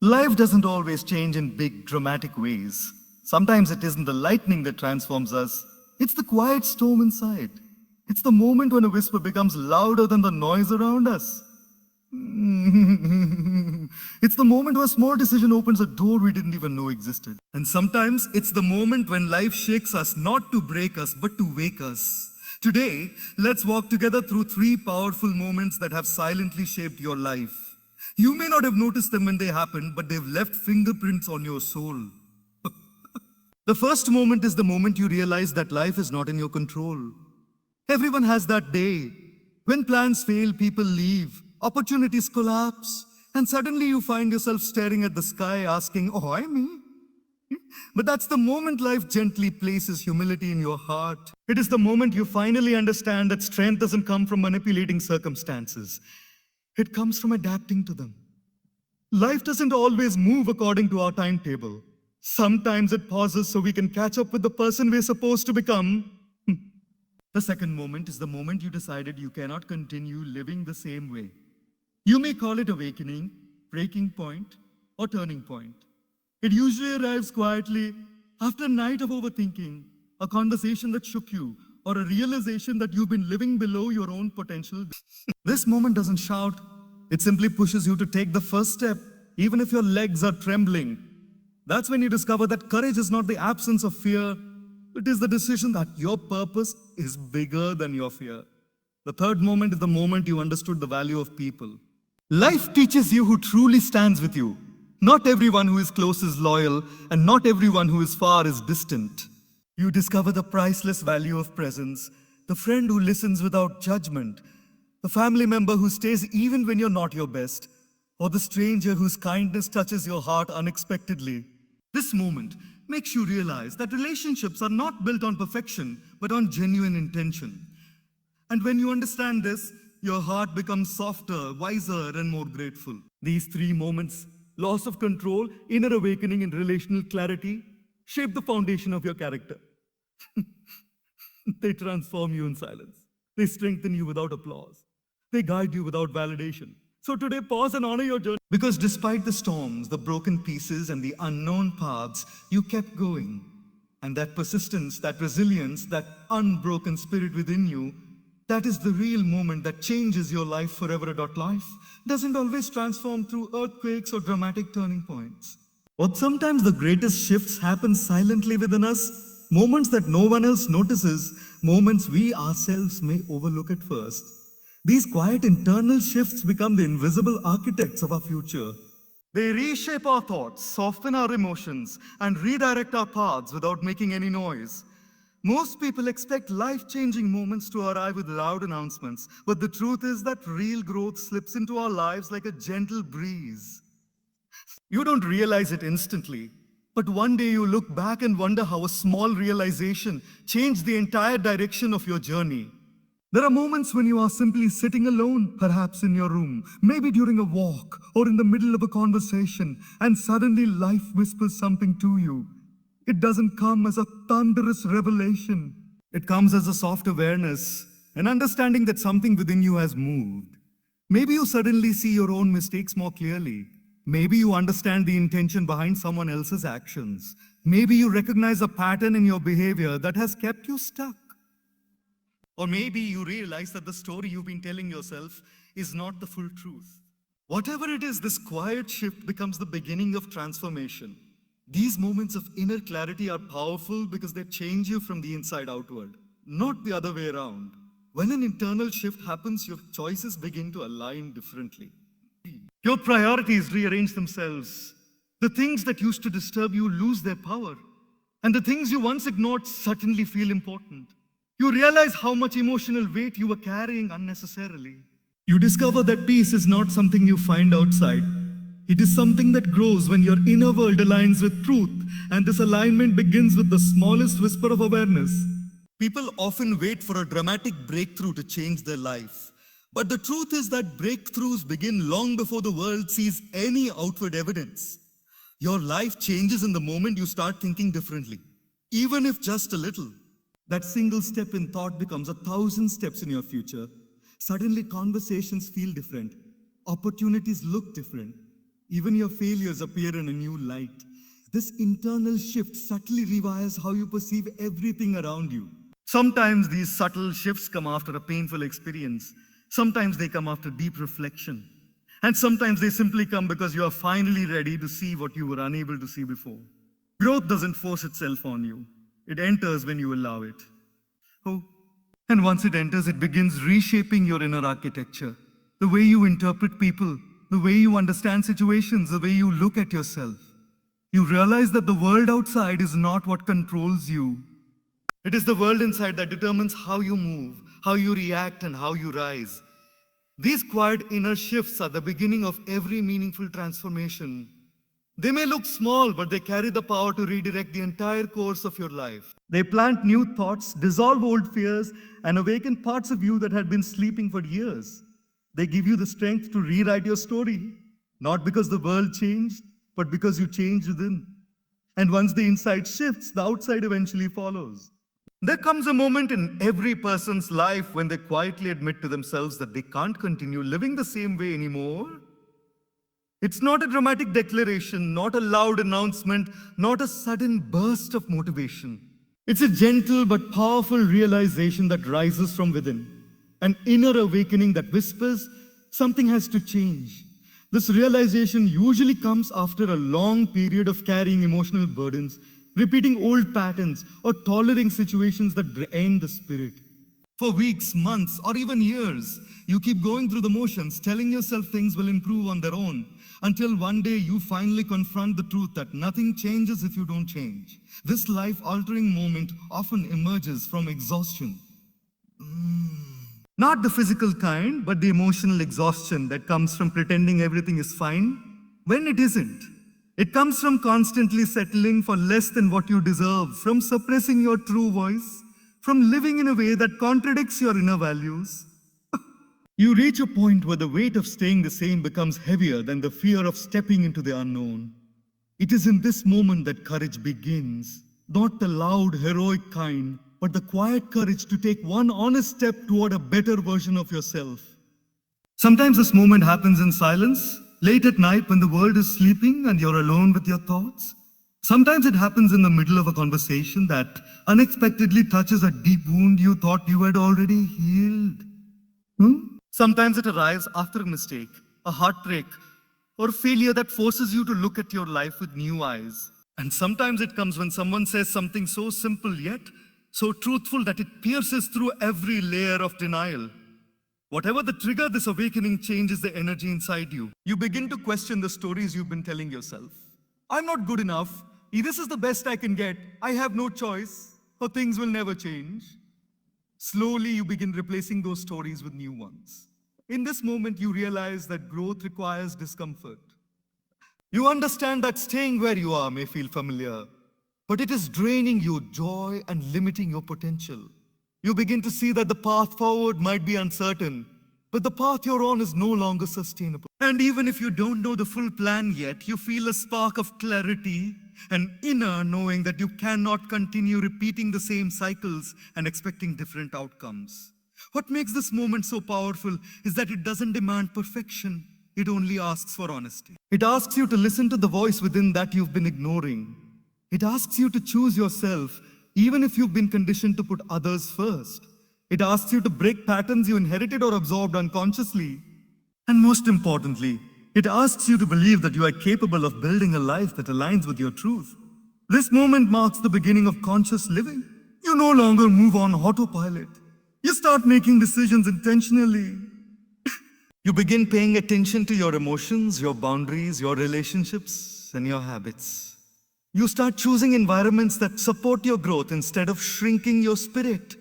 Life doesn't always change in big, dramatic ways. Sometimes it isn't the lightning that transforms us, it's the quiet storm inside. It's the moment when a whisper becomes louder than the noise around us. It's the moment where a small decision opens a door we didn't even know existed. And sometimes it's the moment when life shakes us not to break us, but to wake us. Today, let's walk together through three powerful moments that have silently shaped your life. You may not have noticed them when they happened, but they've left fingerprints on your soul. The first moment is the moment you realize that life is not in your control. Everyone has that day. When plans fail, people leave, opportunities collapse, and suddenly you find yourself staring at the sky asking, oh, why me? But that's the moment life gently places humility in your heart. It is the moment you finally understand that strength doesn't come from manipulating circumstances. It comes from adapting to them. Life doesn't always move according to our timetable. Sometimes it pauses so we can catch up with the person we're supposed to become. The second moment is the moment you decided you cannot continue living the same way. You may call it awakening, breaking point, or turning point. It usually arrives quietly after a night of overthinking, a conversation that shook you, or a realization that you've been living below your own potential. This moment doesn't shout, it simply pushes you to take the first step, even if your legs are trembling. That's when you discover that courage is not the absence of fear, it is the decision that your purpose is bigger than your fear. The third moment is the moment you understood the value of people. Life teaches you who truly stands with you. Not everyone who is close is loyal, and not everyone who is far is distant. You discover the priceless value of presence, the friend who listens without judgment, the family member who stays even when you're not your best, or the stranger whose kindness touches your heart unexpectedly. This moment makes you realize that relationships are not built on perfection, but on genuine intention. And when you understand this, your heart becomes softer, wiser, and more grateful. These three moments, loss of control, inner awakening, and relational clarity, shape the foundation of your character. They transform you in silence. They strengthen you without applause. They guide you without validation. So today, pause and honor your journey. Because despite the storms, the broken pieces, and the unknown paths, you kept going. And that persistence, that resilience, that unbroken spirit within you, that is the real moment that changes your life forever. Life doesn't always transform through earthquakes or dramatic turning points. But sometimes the greatest shifts happen silently within us, moments that no one else notices, moments we ourselves may overlook at first. These quiet internal shifts become the invisible architects of our future. They reshape our thoughts, soften our emotions, and redirect our paths without making any noise. Most people expect life-changing moments to arrive with loud announcements, but the truth is that real growth slips into our lives like a gentle breeze. You don't realize it instantly, but one day you look back and wonder how a small realization changed the entire direction of your journey. There are moments when you are simply sitting alone, perhaps in your room, maybe during a walk or in the middle of a conversation, and suddenly life whispers something to you. It doesn't come as a thunderous revelation. It comes as a soft awareness, an understanding that something within you has moved. Maybe you suddenly see your own mistakes more clearly. Maybe you understand the intention behind someone else's actions. Maybe you recognize a pattern in your behavior that has kept you stuck. Or maybe you realize that the story you've been telling yourself is not the full truth. Whatever it is, this quiet shift becomes the beginning of transformation. These moments of inner clarity are powerful because they change you from the inside outward, not the other way around. When an internal shift happens, your choices begin to align differently. Your priorities rearrange themselves. The things that used to disturb you lose their power, and the things you once ignored suddenly feel important. You realize how much emotional weight you were carrying unnecessarily. You discover that peace is not something you find outside. It is something that grows when your inner world aligns with truth, and this alignment begins with the smallest whisper of awareness. People often wait for a dramatic breakthrough to change their life. But the truth is that breakthroughs begin long before the world sees any outward evidence. Your life changes in the moment you start thinking differently, even if just a little. That single step in thought becomes 1,000 steps in your future. Suddenly, conversations feel different. Opportunities look different. Even your failures appear in a new light. This internal shift subtly rewires how you perceive everything around you. Sometimes these subtle shifts come after a painful experience. Sometimes they come after deep reflection. And sometimes they simply come because you are finally ready to see what you were unable to see before. Growth doesn't force itself on you. It enters when you allow it. Oh, and once it enters, it begins reshaping your inner architecture. The way you interpret people, the way you understand situations, the way you look at yourself. You realize that the world outside is not what controls you. It is the world inside that determines how you move, how you react, and how you rise. These quiet inner shifts are the beginning of every meaningful transformation. They may look small, but they carry the power to redirect the entire course of your life. They plant new thoughts, dissolve old fears, and awaken parts of you that had been sleeping for years. They give you the strength to rewrite your story, not because the world changed, but because you changed within. And once the inside shifts, the outside eventually follows. There comes a moment in every person's life when they quietly admit to themselves that they can't continue living the same way anymore. It's not a dramatic declaration, not a loud announcement, not a sudden burst of motivation. It's a gentle but powerful realization that rises from within, an inner awakening that whispers, something has to change. This realization usually comes after a long period of carrying emotional burdens, repeating old patterns, or tolerating situations that drain the spirit. For weeks, months, or even years, you keep going through the motions, telling yourself things will improve on their own, until one day you finally confront the truth that nothing changes if you don't change. This life-altering moment often emerges from exhaustion. Not the physical kind, but the emotional exhaustion that comes from pretending everything is fine when it isn't. It comes from constantly settling for less than what you deserve, from suppressing your true voice, from living in a way that contradicts your inner values. You reach a point where the weight of staying the same becomes heavier than the fear of stepping into the unknown. It is in this moment that courage begins, not the loud, heroic kind, but the quiet courage to take one honest step toward a better version of yourself. Sometimes this moment happens in silence, late at night when the world is sleeping and you're alone with your thoughts. Sometimes it happens in the middle of a conversation that unexpectedly touches a deep wound you thought you had already healed. Sometimes it arrives after a mistake, a heartbreak, or failure that forces you to look at your life with new eyes. And sometimes it comes when someone says something so simple yet so truthful that it pierces through every layer of denial. Whatever the trigger, this awakening changes the energy inside you. You begin to question the stories you've been telling yourself. I'm not good enough. This is the best I can get. I have no choice, or things will never change. Slowly, you begin replacing those stories with new ones. In this moment, you realize that growth requires discomfort. You understand that staying where you are may feel familiar, but it is draining your joy and limiting your potential. You begin to see that the path forward might be uncertain, but the path you're on is no longer sustainable. And even if you don't know the full plan yet, you feel a spark of clarity, an inner knowing that you cannot continue repeating the same cycles and expecting different outcomes. What makes this moment so powerful is that it doesn't demand perfection. It only asks for honesty. It asks you to listen to the voice within that you've been ignoring. It asks you to choose yourself, even if you've been conditioned to put others first. It asks you to break patterns you inherited or absorbed unconsciously. And most importantly, it asks you to believe that you are capable of building a life that aligns with your truth. This moment marks the beginning of conscious living. You no longer move on autopilot. You start making decisions intentionally. You begin paying attention to your emotions, your boundaries, your relationships, and your habits. You start choosing environments that support your growth instead of shrinking your spirit.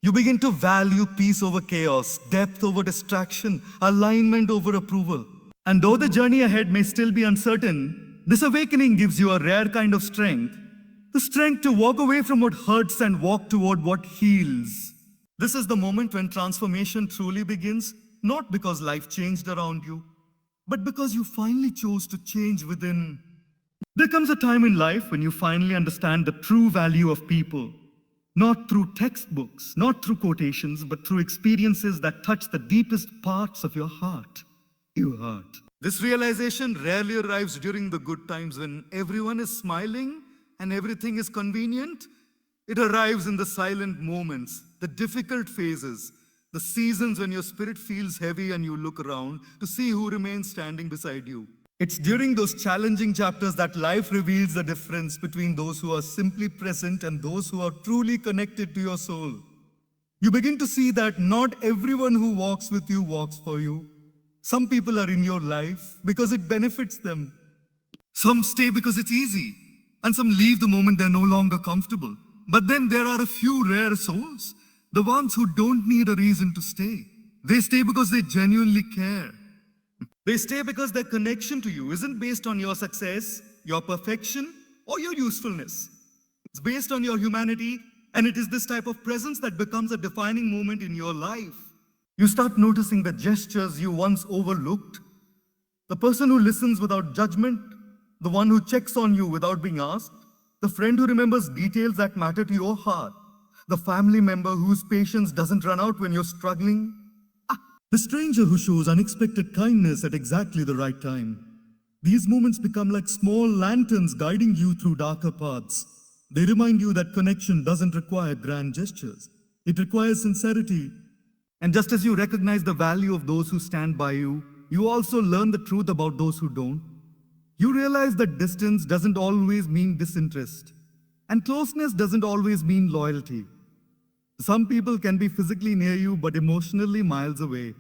You begin to value peace over chaos, depth over distraction, alignment over approval. And though the journey ahead may still be uncertain, this awakening gives you a rare kind of strength. The strength to walk away from what hurts and walk toward what heals. This is the moment when transformation truly begins, not because life changed around you, but because you finally chose to change within. There comes a time in life when you finally understand the true value of people, not through textbooks, not through quotations, but through experiences that touch the deepest parts of your heart. This realization rarely arrives during the good times when everyone is smiling and everything is convenient. It arrives in the silent moments, the difficult phases, the seasons when your spirit feels heavy and you look around to see who remains standing beside you. It's during those challenging chapters that life reveals the difference between those who are simply present and those who are truly connected to your soul. You begin to see that not everyone who walks with you walks for you. Some people are in your life because it benefits them. Some stay because it's easy, and some leave the moment they're no longer comfortable. But then there are a few rare souls, the ones who don't need a reason to stay. They stay because they genuinely care. They stay because their connection to you isn't based on your success, your perfection, or your usefulness. It's based on your humanity, and it is this type of presence that becomes a defining moment in your life. You start noticing the gestures you once overlooked. The person who listens without judgment, the one who checks on you without being asked, the friend who remembers details that matter to your heart, the family member whose patience doesn't run out when you're struggling, the stranger who shows unexpected kindness at exactly the right time. These moments become like small lanterns guiding you through darker paths. They remind you that connection doesn't require grand gestures. It requires sincerity. And just as you recognize the value of those who stand by you, you also learn the truth about those who don't. You realize that distance doesn't always mean disinterest, and closeness doesn't always mean loyalty. Some people can be physically near you but emotionally miles away.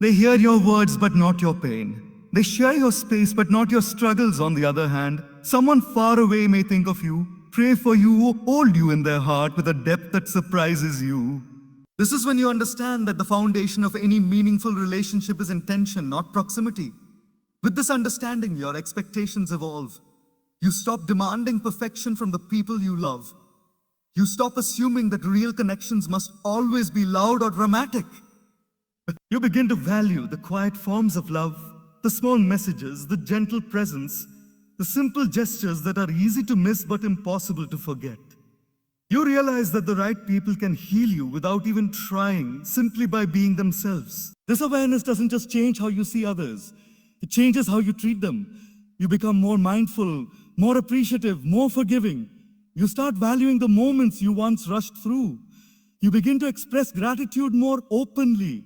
They hear your words but not your pain. They share your space but not your struggles. On the other hand, someone far away may think of you, pray for you, or hold you in their heart with a depth that surprises you. This is when you understand that the foundation of any meaningful relationship is intention, not proximity. With this understanding, your expectations evolve. You stop demanding perfection from the people you love. You stop assuming that real connections must always be loud or dramatic. You begin to value the quiet forms of love, the small messages, the gentle presence, the simple gestures that are easy to miss but impossible to forget. You realize that the right people can heal you without even trying, simply by being themselves. This awareness doesn't just change how you see others, it changes how you treat them. You become more mindful, more appreciative, more forgiving. You start valuing the moments you once rushed through. You begin to express gratitude more openly.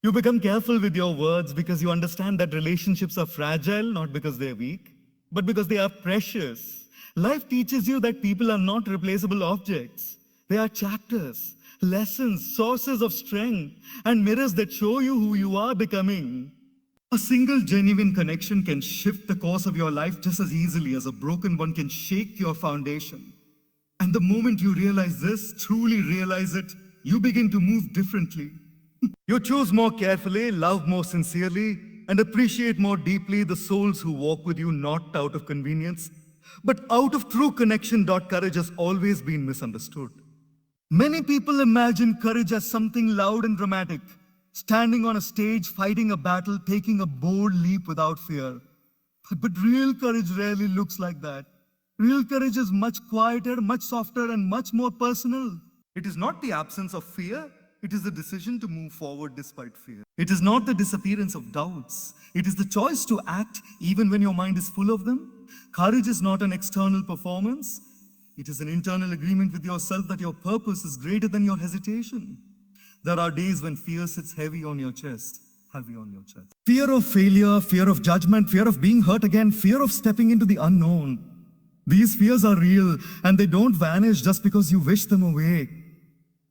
You become careful with your words because you understand that relationships are fragile, not because they're weak, but because they are precious. Life teaches you that people are not replaceable objects. They are chapters, lessons, sources of strength, and mirrors that show you who you are becoming. A single genuine connection can shift the course of your life just as easily as a broken one can shake your foundation. And the moment you realize this, truly realize it, you begin to move differently. You choose more carefully, love more sincerely, and appreciate more deeply the souls who walk with you not out of convenience, but out of true connection. Courage has always been misunderstood. Many people imagine courage as something loud and dramatic, standing on a stage, fighting a battle, taking a bold leap without fear. But real courage rarely looks like that. Real courage is much quieter, much softer, and much more personal. It is not the absence of fear, it is the decision to move forward despite fear. It is not the disappearance of doubts, it is the choice to act even when your mind is full of them. Courage is not an external performance, it is an internal agreement with yourself that your purpose is greater than your hesitation. There are days when fear sits heavy on your chest. Fear of failure, fear of judgment, fear of being hurt again, fear of stepping into the unknown. These fears are real and they don't vanish just because you wish them away.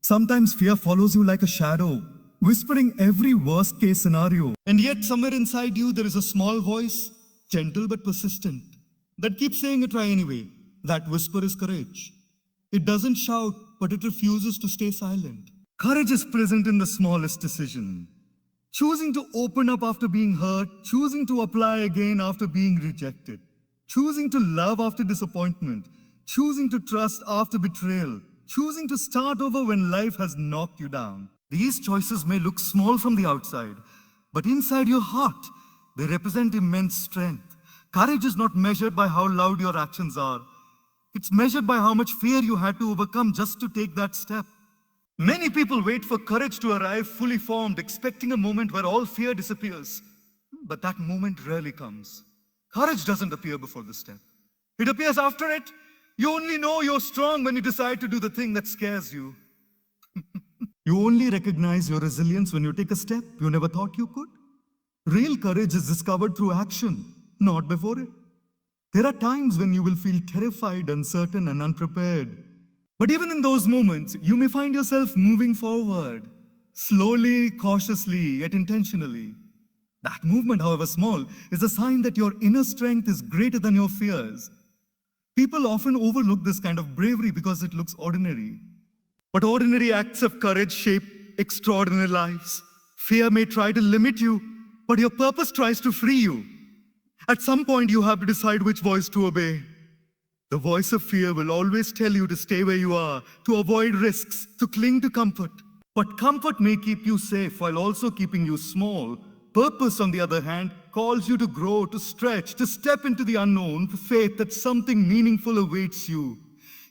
Sometimes fear follows you like a shadow, whispering every worst case scenario. And yet somewhere inside you there is a small voice, gentle but persistent, that keeps saying try anyway. That whisper is courage. It doesn't shout, but it refuses to stay silent. Courage is present in the smallest decision. Choosing to open up after being hurt, choosing to apply again after being rejected, choosing to love after disappointment, choosing to trust after betrayal, choosing to start over when life has knocked you down. These choices may look small from the outside, but inside your heart, they represent immense strength. Courage is not measured by how loud your actions are. It's measured by how much fear you had to overcome just to take that step. Many people wait for courage to arrive fully formed, expecting a moment where all fear disappears. But that moment rarely comes. Courage doesn't appear before the step. It appears after it. You only know you're strong when you decide to do the thing that scares you. You only recognize your resilience when you take a step you never thought you could. Real courage is discovered through action, not before it. There are times when you will feel terrified, uncertain, and unprepared. But even in those moments, you may find yourself moving forward, slowly, cautiously, yet intentionally. That movement, however small, is a sign that your inner strength is greater than your fears. People often overlook this kind of bravery because it looks ordinary. But ordinary acts of courage shape extraordinary lives. Fear may try to limit you, but your purpose tries to free you. At some point, you have to decide which voice to obey. The voice of fear will always tell you to stay where you are, to avoid risks, to cling to comfort. But comfort may keep you safe while also keeping you small. Purpose, on the other hand, calls you to grow, to stretch, to step into the unknown, with faith that something meaningful awaits you.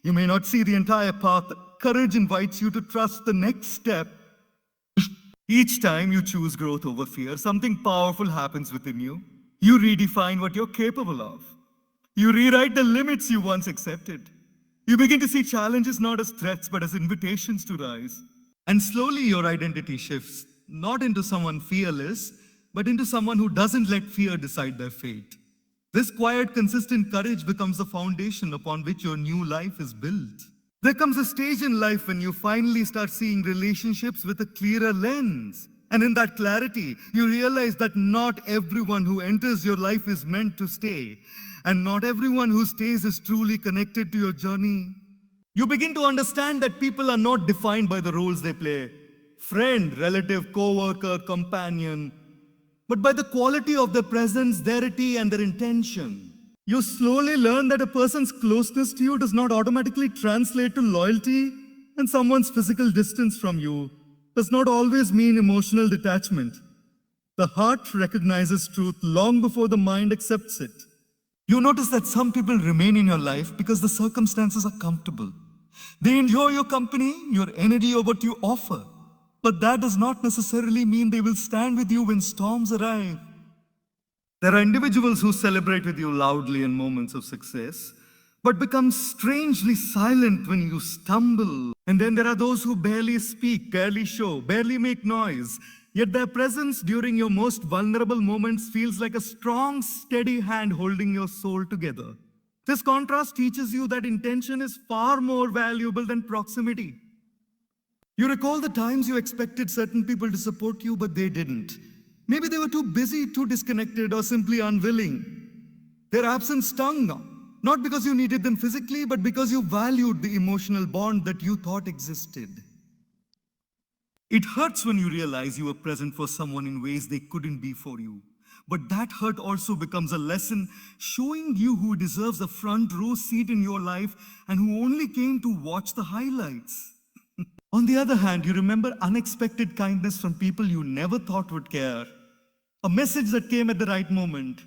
You may not see the entire path. Courage invites you to trust the next step. Each time you choose growth over fear, something powerful happens within you. You redefine what you're capable of. You rewrite the limits you once accepted. You begin to see challenges not as threats, but as invitations to rise. And slowly your identity shifts, not into someone fearless, but into someone who doesn't let fear decide their fate. This quiet, consistent courage becomes the foundation upon which your new life is built. There comes a stage in life when you finally start seeing relationships with a clearer lens. And in that clarity, you realize that not everyone who enters your life is meant to stay. And not everyone who stays is truly connected to your journey. You begin to understand that people are not defined by the roles they play. Friend, relative, co-worker, companion. But by the quality of their presence, their reality, and their intention. You slowly learn that a person's closeness to you does not automatically translate to loyalty, and someone's physical distance from you does not always mean emotional detachment. The heart recognizes truth long before the mind accepts it. You notice that some people remain in your life because the circumstances are comfortable. They enjoy your company, your energy, or what you offer. But that does not necessarily mean they will stand with you when storms arrive. There are individuals who celebrate with you loudly in moments of success, but become strangely silent when you stumble. And then there are those who barely speak, barely show, barely make noise, yet their presence during your most vulnerable moments feels like a strong, steady hand holding your soul together. This contrast teaches you that intention is far more valuable than proximity. You recall the times you expected certain people to support you, but they didn't. Maybe they were too busy, too disconnected, or simply unwilling. Their absence stung, not because you needed them physically, but because you valued the emotional bond that you thought existed. It hurts when you realize you were present for someone in ways they couldn't be for you. But that hurt also becomes a lesson showing you who deserves a front row seat in your life and who only came to watch the highlights. On the other hand, you remember unexpected kindness from people you never thought would care. A message that came at the right moment.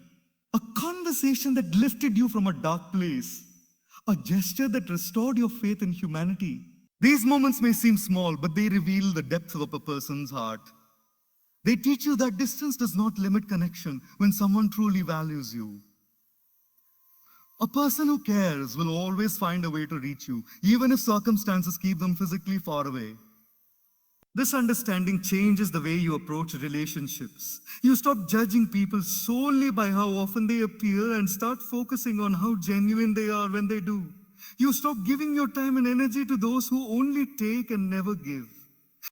A conversation that lifted you from a dark place. A gesture that restored your faith in humanity. These moments may seem small, but they reveal the depth of a person's heart. They teach you that distance does not limit connection when someone truly values you. A person who cares will always find a way to reach you, even if circumstances keep them physically far away. This understanding changes the way you approach relationships. You stop judging people solely by how often they appear and start focusing on how genuine they are when they do. You stop giving your time and energy to those who only take and never give.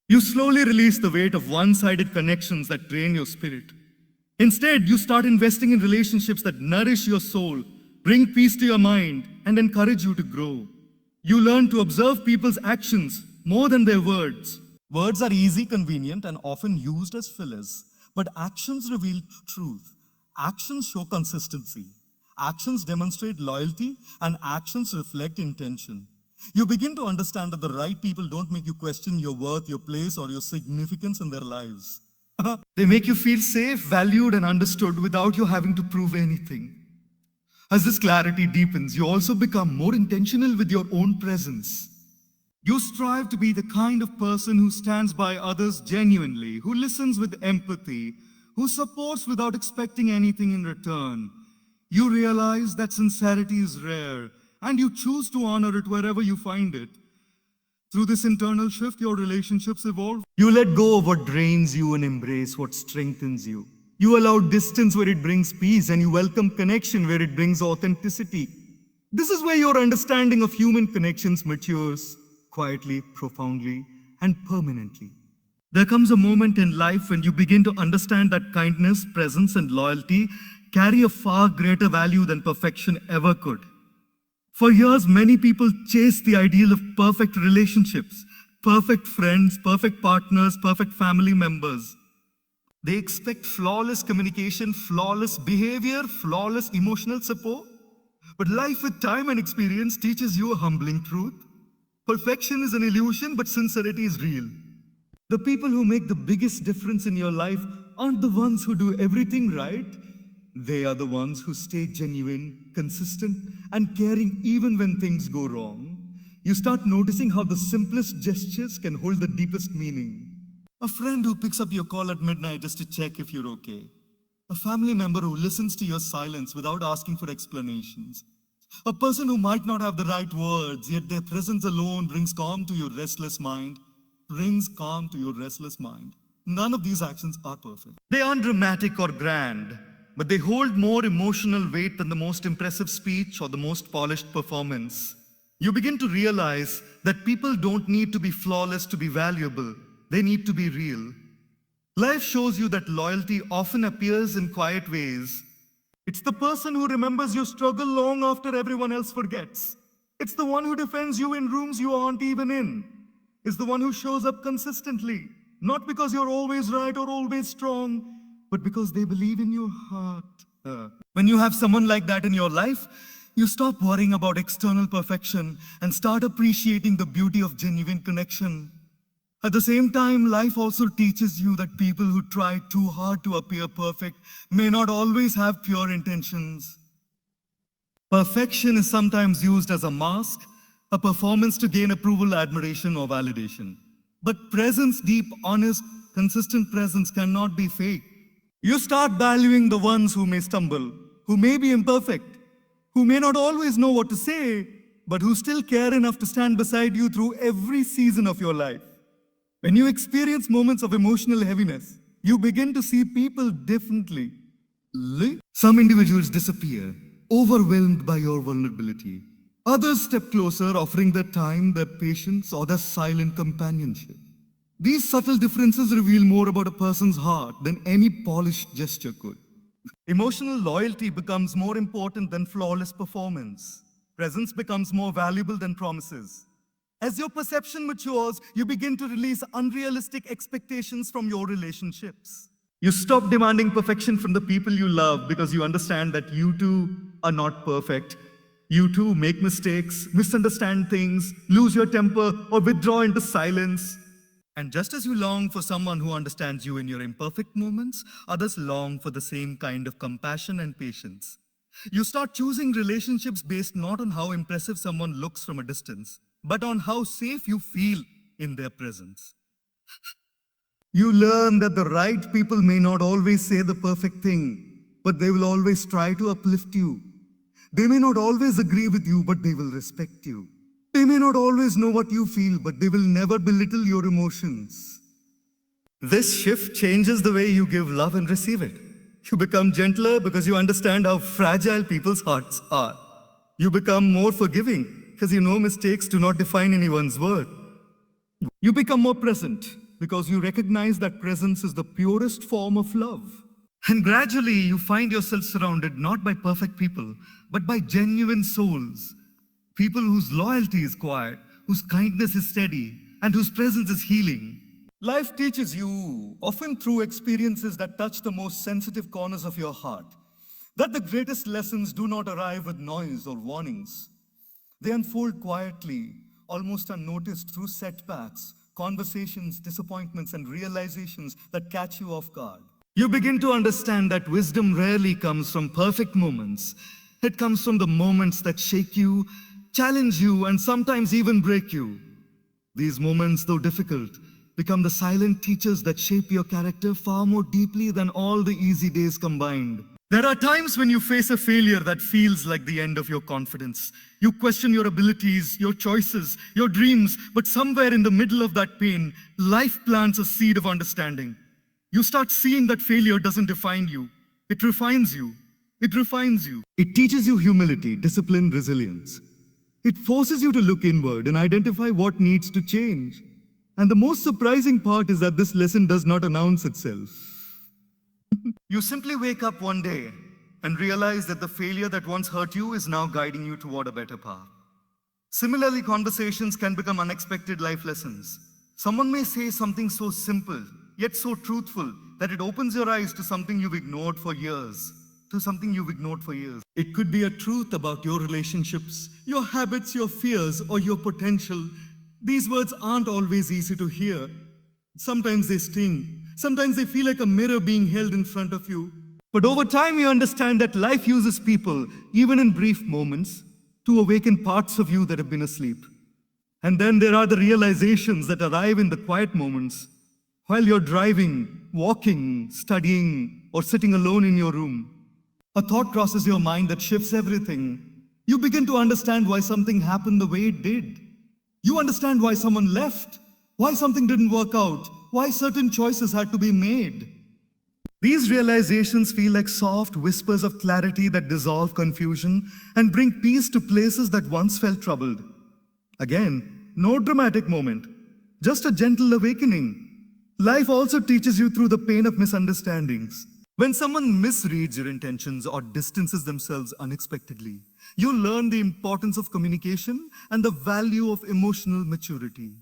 You slowly release the weight of one-sided connections that drain your spirit. Instead, you start investing in relationships that nourish your soul, bring peace to your mind, and encourage you to grow. You learn to observe people's actions more than their words. Words are easy, convenient, and often used as fillers. But actions reveal truth. Actions show consistency. Actions demonstrate loyalty, and actions reflect intention. You begin to understand that the right people don't make you question your worth, your place, or your significance in their lives. They make you feel safe, valued, and understood without you having to prove anything. As this clarity deepens, you also become more intentional with your own presence. You strive to be the kind of person who stands by others genuinely, who listens with empathy, who supports without expecting anything in return. You realize that sincerity is rare, and you choose to honor it wherever you find it. Through this internal shift, your relationships evolve. You let go of what drains you and embrace what strengthens you. You allow distance where it brings peace, and you welcome connection where it brings authenticity. This is where your understanding of human connections matures quietly, profoundly, and permanently. There comes a moment in life when you begin to understand that kindness, presence, and loyalty carry a far greater value than perfection ever could. For years, many people chase the ideal of perfect relationships, perfect friends, perfect partners, perfect family members. They expect flawless communication, flawless behavior, flawless emotional support. But life with time and experience teaches you a humbling truth. Perfection is an illusion, but sincerity is real. The people who make the biggest difference in your life aren't the ones who do everything right. They are the ones who stay genuine, consistent, and caring even when things go wrong. You start noticing how the simplest gestures can hold the deepest meaning. A friend who picks up your call at midnight just to check if you're okay. A family member who listens to your silence without asking for explanations. A person who might not have the right words, yet their presence alone brings calm to your restless mind. None of these actions are perfect. They aren't dramatic or grand, but they hold more emotional weight than the most impressive speech or the most polished performance. You begin to realize that people don't need to be flawless to be valuable. They need to be real. Life shows you that loyalty often appears in quiet ways. It's the person who remembers your struggle long after everyone else forgets. It's the one who defends you in rooms you aren't even in. It's the one who shows up consistently, not because you're always right or always strong, but because they believe in your heart. When you have someone like that in your life, you stop worrying about external perfection and start appreciating the beauty of genuine connection. At the same time, life also teaches you that people who try too hard to appear perfect may not always have pure intentions. Perfection is sometimes used as a mask, a performance to gain approval, admiration, or validation. But presence, deep, honest, consistent presence cannot be fake. You start valuing the ones who may stumble, who may be imperfect, who may not always know what to say, but who still care enough to stand beside you through every season of your life. When you experience moments of emotional heaviness, you begin to see people differently. Some individuals disappear, overwhelmed by your vulnerability. Others step closer, offering their time, their patience, or their silent companionship. These subtle differences reveal more about a person's heart than any polished gesture could. Emotional loyalty becomes more important than flawless performance. Presence becomes more valuable than promises. As your perception matures, you begin to release unrealistic expectations from your relationships. You stop demanding perfection from the people you love because you understand that you too are not perfect. You too make mistakes, misunderstand things, lose your temper, or withdraw into silence. And just as you long for someone who understands you in your imperfect moments, others long for the same kind of compassion and patience. You start choosing relationships based not on how impressive someone looks from a distance, but on how safe you feel in their presence. You learn that the right people may not always say the perfect thing, but they will always try to uplift you. They may not always agree with you, but they will respect you. They may not always know what you feel, but they will never belittle your emotions. This shift changes the way you give love and receive it. You become gentler because you understand how fragile people's hearts are. You become more forgiving because you know mistakes do not define anyone's worth. You become more present because you recognize that presence is the purest form of love. And gradually you find yourself surrounded not by perfect people, but by genuine souls. People whose loyalty is quiet, whose kindness is steady, and whose presence is healing. Life teaches you, often through experiences that touch the most sensitive corners of your heart, that the greatest lessons do not arrive with noise or warnings. They unfold quietly, almost unnoticed through setbacks, conversations, disappointments, and realizations that catch you off guard. You begin to understand that wisdom rarely comes from perfect moments. It comes from the moments that shake you, challenge you, and sometimes even break you. These moments, though difficult, become the silent teachers that shape your character far more deeply than all the easy days combined. There are times when you face a failure that feels like the end of your confidence. You question your abilities, your choices, your dreams, but somewhere in the middle of that pain, life plants a seed of understanding. You start seeing that failure doesn't define you. It refines you. It refines you. It teaches you humility, discipline, resilience. It forces you to look inward and identify what needs to change. And the most surprising part is that this lesson does not announce itself. You simply wake up one day and realize that the failure that once hurt you is now guiding you toward a better path. Similarly, conversations can become unexpected life lessons. Someone may say something so simple, yet so truthful, that it opens your eyes to something you've ignored for years. It could be a truth about your relationships, your habits, your fears, or your potential. These words aren't always easy to hear. Sometimes they sting. Sometimes they feel like a mirror being held in front of you. But over time, you understand that life uses people, even in brief moments, to awaken parts of you that have been asleep. And then there are the realizations that arrive in the quiet moments while you're driving, walking, studying, or sitting alone in your room. A thought crosses your mind that shifts everything. You begin to understand why something happened the way it did. You understand why someone left, why something didn't work out, why certain choices had to be made. These realizations feel like soft whispers of clarity that dissolve confusion and bring peace to places that once felt troubled. Again, no dramatic moment, just a gentle awakening. Life also teaches you through the pain of misunderstandings. When someone misreads your intentions or distances themselves unexpectedly, you learn the importance of communication and the value of emotional maturity.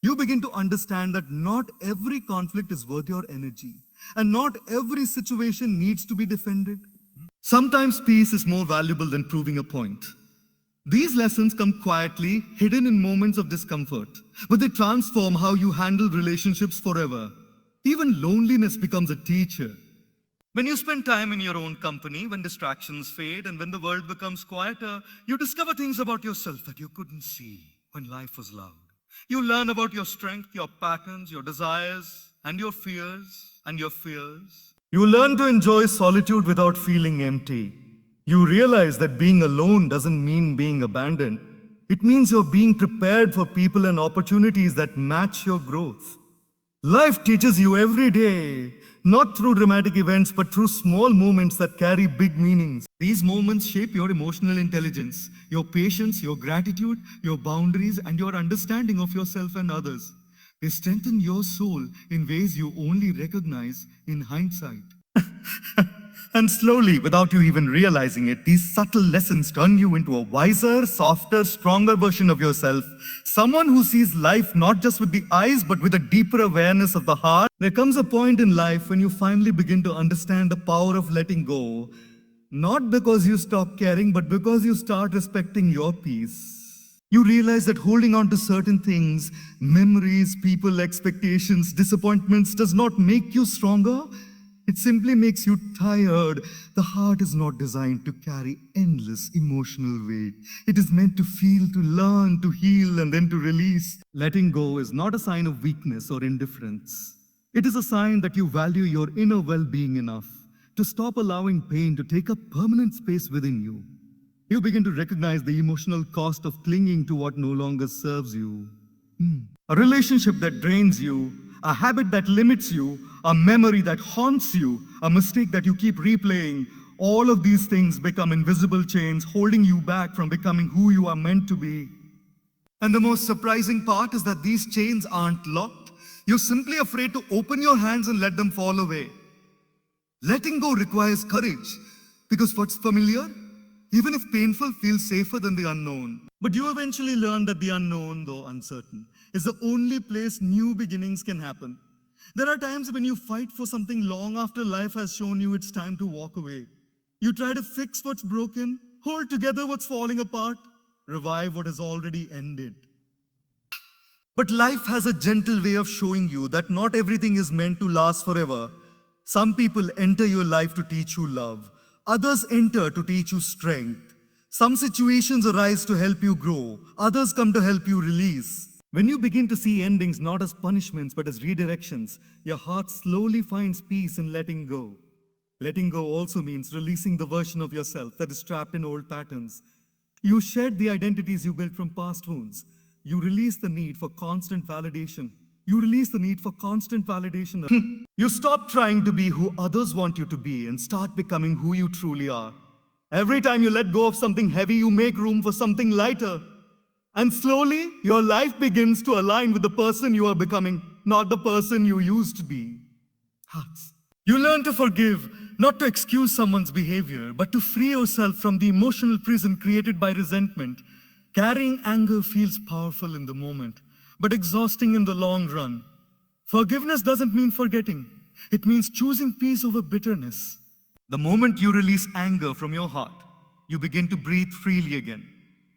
You begin to understand that not every conflict is worth your energy, and not every situation needs to be defended. Sometimes peace is more valuable than proving a point. These lessons come quietly, hidden in moments of discomfort, but they transform how you handle relationships forever. Even loneliness becomes a teacher. When you spend time in your own company, when distractions fade, and when the world becomes quieter, you discover things about yourself that you couldn't see when life was loud. You learn about your strength, your patterns, your desires, and your fears, You learn to enjoy solitude without feeling empty. You realize that being alone doesn't mean being abandoned. It means you're being prepared for people and opportunities that match your growth. Life teaches you every day, not through dramatic events, but through small moments that carry big meanings. These moments shape your emotional intelligence, your patience, your gratitude, your boundaries, and your understanding of yourself and others. They strengthen your soul in ways you only recognize in hindsight. And slowly, without you even realizing it, these subtle lessons turn you into a wiser, softer, stronger version of yourself. Someone who sees life not just with the eyes, but with a deeper awareness of the heart. There comes a point in life when you finally begin to understand the power of letting go. Not because you stop caring, but because you start respecting your peace. You realize that holding on to certain things, memories, people, expectations, disappointments does not make you stronger. It simply makes you tired. The heart is not designed to carry endless emotional weight. It is meant to feel, to learn, to heal, and then to release. Letting go is not a sign of weakness or indifference. It is a sign that you value your inner well-being enough to stop allowing pain to take up permanent space within you. You begin to recognize the emotional cost of clinging to what no longer serves you. A relationship that drains you, a habit that limits you, a memory that haunts you, a mistake that you keep replaying. All of these things become invisible chains holding you back from becoming who you are meant to be. And the most surprising part is that these chains aren't locked. You're simply afraid to open your hands and let them fall away. Letting go requires courage, because what's familiar, even if painful, feels safer than the unknown. But you eventually learn that the unknown, though uncertain, is the only place new beginnings can happen. There are times when you fight for something long after life has shown you it's time to walk away. You try to fix what's broken, hold together what's falling apart, revive what has already ended. But life has a gentle way of showing you that not everything is meant to last forever. Some people enter your life to teach you love. Others enter to teach you strength. Some situations arise to help you grow. Others come to help you release. When you begin to see endings not as punishments but as redirections, your heart slowly finds peace in letting go. Letting go also means releasing the version of yourself that is trapped in old patterns. You shed the identities you built from past wounds. You release the need for constant validation. You stop trying to be who others want you to be and start becoming who you truly are. Every time you let go of something heavy, you make room for something lighter. And slowly, your life begins to align with the person you are becoming, not the person you used to be. Hearts. You learn to forgive, not to excuse someone's behavior, but to free yourself from the emotional prison created by resentment. Carrying anger feels powerful in the moment, but exhausting in the long run. Forgiveness doesn't mean forgetting. It means choosing peace over bitterness. The moment you release anger from your heart, you begin to breathe freely again.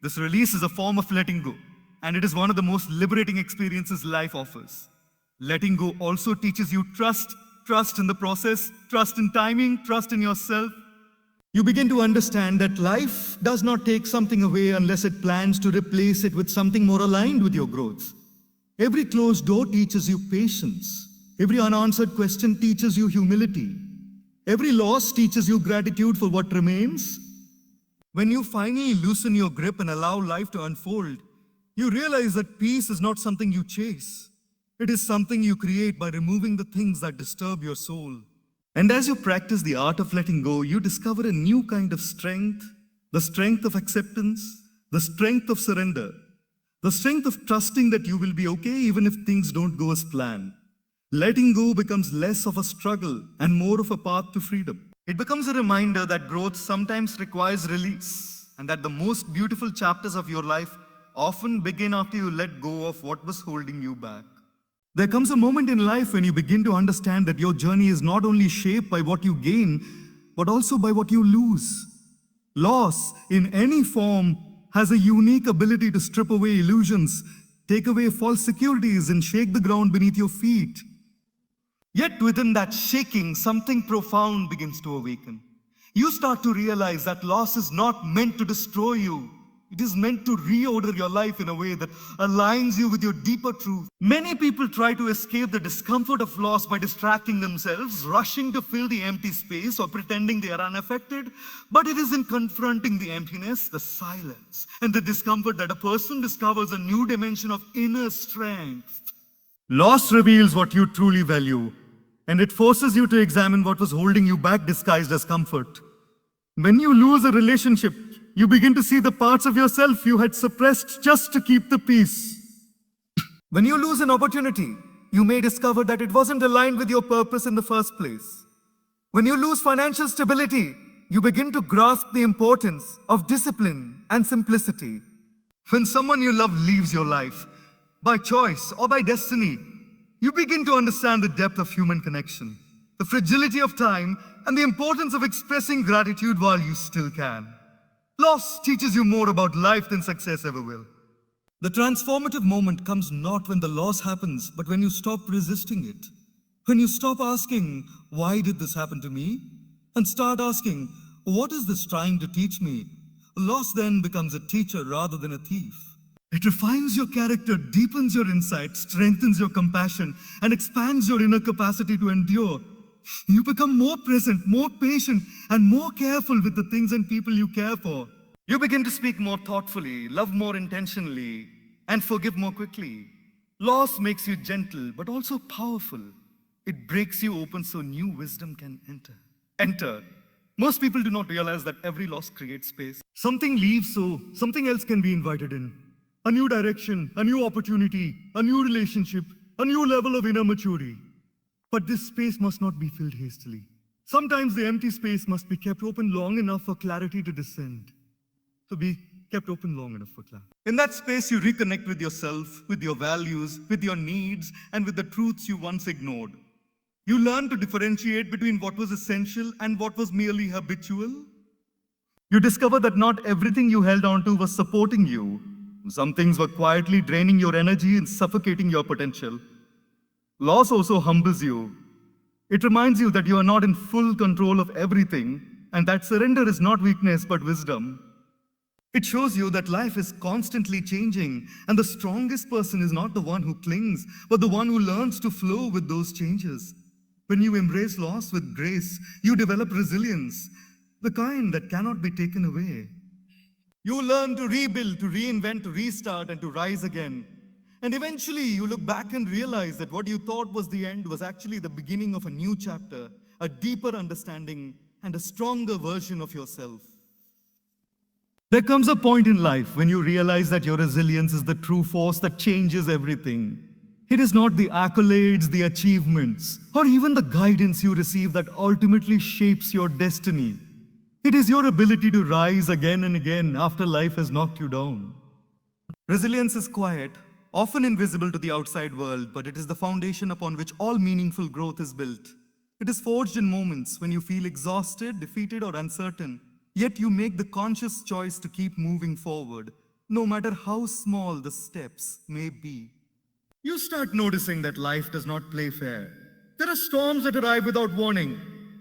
This release is a form of letting go, and it is one of the most liberating experiences life offers. Letting go also teaches you trust in the process, trust in timing, trust in yourself. You begin to understand that life does not take something away unless it plans to replace it with something more aligned with your growth. Every closed door teaches you patience. Every unanswered question teaches you humility. Every loss teaches you gratitude for what remains. When you finally loosen your grip and allow life to unfold, you realize that peace is not something you chase. It is something you create by removing the things that disturb your soul. And as you practice the art of letting go, you discover a new kind of strength, the strength of acceptance, the strength of surrender, the strength of trusting that you will be okay even if things don't go as planned. Letting go becomes less of a struggle and more of a path to freedom. It becomes a reminder that growth sometimes requires release, and that the most beautiful chapters of your life often begin after you let go of what was holding you back. There comes a moment in life when you begin to understand that your journey is not only shaped by what you gain, but also by what you lose. Loss, in any form, has a unique ability to strip away illusions, take away false securities, and shake the ground beneath your feet. Yet within that shaking, something profound begins to awaken. You start to realize that loss is not meant to destroy you. It is meant to reorder your life in a way that aligns you with your deeper truth. Many people try to escape the discomfort of loss by distracting themselves, rushing to fill the empty space or pretending they are unaffected. But it is in confronting the emptiness, the silence, and the discomfort that a person discovers a new dimension of inner strength. Loss reveals what you truly value, and it forces you to examine what was holding you back disguised as comfort. When you lose a relationship, you begin to see the parts of yourself you had suppressed just to keep the peace. When you lose an opportunity, you may discover that it wasn't aligned with your purpose in the first place. When you lose financial stability, you begin to grasp the importance of discipline and simplicity. When someone you love leaves your life, by choice or by destiny, you begin to understand the depth of human connection, the fragility of time, and the importance of expressing gratitude while you still can. Loss teaches you more about life than success ever will. The transformative moment comes not when the loss happens, but when you stop resisting it. When you stop asking, why did this happen to me? And start asking, what is this trying to teach me? Loss then becomes a teacher rather than a thief. It refines your character, deepens your insight, strengthens your compassion, and expands your inner capacity to endure. You become more present, more patient, and more careful with the things and people you care for. You begin to speak more thoughtfully, love more intentionally, and forgive more quickly. Loss makes you gentle, but also powerful. It breaks you open so new wisdom can enter. Most people do not realize that every loss creates space. Something leaves so something else can be invited in. A new direction, a new opportunity, a new relationship, a new level of inner maturity. But this space must not be filled hastily. Sometimes the empty space must be kept open long enough for clarity to descend. So be kept open long enough for clarity. In that space, you reconnect with yourself, with your values, with your needs, and with the truths you once ignored. You learn to differentiate between what was essential and what was merely habitual. You discover that not everything you held on to was supporting you. Some things were quietly draining your energy and suffocating your potential. Loss also humbles you. It reminds you that you are not in full control of everything, and that surrender is not weakness but wisdom. It shows you that life is constantly changing, and the strongest person is not the one who clings, but the one who learns to flow with those changes. When you embrace loss with grace, you develop resilience, the kind that cannot be taken away. You learn to rebuild, to reinvent, to restart, and to rise again. And eventually, you look back and realize that what you thought was the end was actually the beginning of a new chapter, a deeper understanding, and a stronger version of yourself. There comes a point in life when you realize that your resilience is the true force that changes everything. It is not the accolades, the achievements, or even the guidance you receive that ultimately shapes your destiny. It is your ability to rise again and again after life has knocked you down. Resilience is quiet, often invisible to the outside world, but it is the foundation upon which all meaningful growth is built. It is forged in moments when you feel exhausted, defeated, or uncertain. Yet you make the conscious choice to keep moving forward, no matter how small the steps may be. You start noticing that life does not play fair. There are storms that arrive without warning,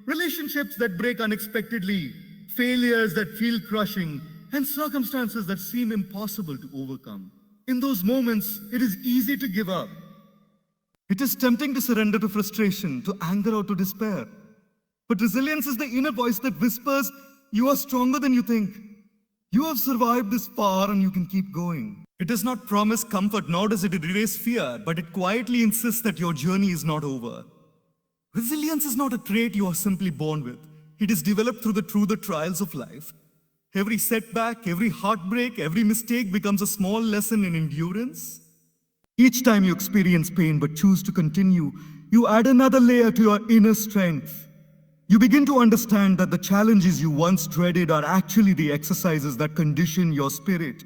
relationships that break unexpectedly, failures that feel crushing, and circumstances that seem impossible to overcome. In those moments, it is easy to give up. It is tempting to surrender to frustration, to anger, or to despair. But resilience is the inner voice that whispers, "You are stronger than you think. You have survived this far and you can keep going." It does not promise comfort, nor does it erase fear, but it quietly insists that your journey is not over. Resilience is not a trait you are simply born with. It is developed through the trials of life. Every setback, every heartbreak, every mistake becomes a small lesson in endurance. Each time you experience pain but choose to continue, you add another layer to your inner strength. You begin to understand that the challenges you once dreaded are actually the exercises that condition your spirit.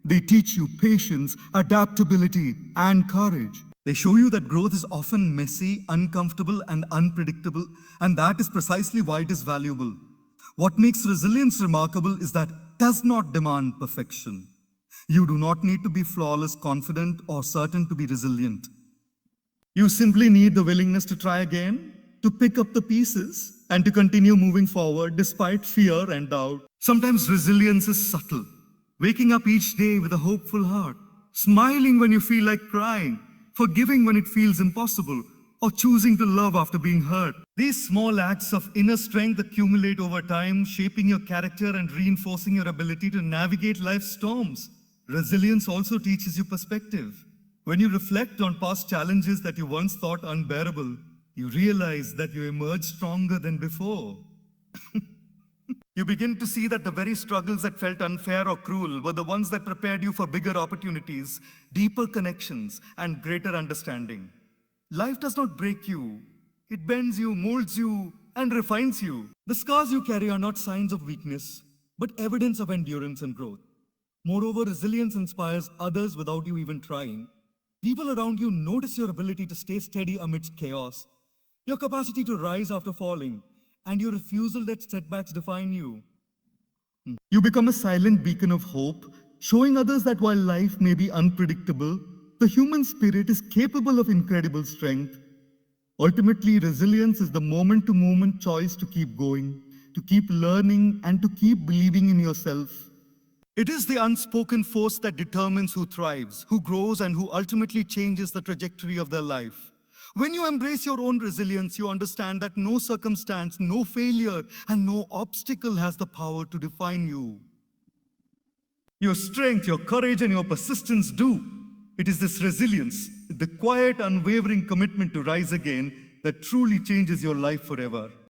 They teach you patience, adaptability, and courage. They show you that growth is often messy, uncomfortable, and unpredictable, and that is precisely why it is valuable. What makes resilience remarkable is that it does not demand perfection. You do not need to be flawless, confident, or certain to be resilient. You simply need the willingness to try again, to pick up the pieces, and to continue moving forward despite fear and doubt. Sometimes resilience is subtle. Waking up each day with a hopeful heart, smiling when you feel like crying, forgiving when it feels impossible, or choosing to love after being hurt. These small acts of inner strength accumulate over time, shaping your character and reinforcing your ability to navigate life's storms. Resilience also teaches you perspective. When you reflect on past challenges that you once thought unbearable, you realize that you emerge stronger than before. You begin to see that the very struggles that felt unfair or cruel were the ones that prepared you for bigger opportunities, deeper connections, and greater understanding. Life does not break you. It bends you, molds you, and refines you. The scars you carry are not signs of weakness, but evidence of endurance and growth. Moreover, resilience inspires others without you even trying. People around you notice your ability to stay steady amidst chaos, your capacity to rise after falling, and your refusal that setbacks define you. You become a silent beacon of hope, showing others that while life may be unpredictable, the human spirit is capable of incredible strength. Ultimately, resilience is the moment-to-moment choice to keep going, to keep learning, and to keep believing in yourself. It is the unspoken force that determines who thrives, who grows, and who ultimately changes the trajectory of their life. When you embrace your own resilience, you understand that no circumstance, no failure, and no obstacle has the power to define you. Your strength, your courage, and your persistence do. It is this resilience, the quiet, unwavering commitment to rise again, that truly changes your life forever.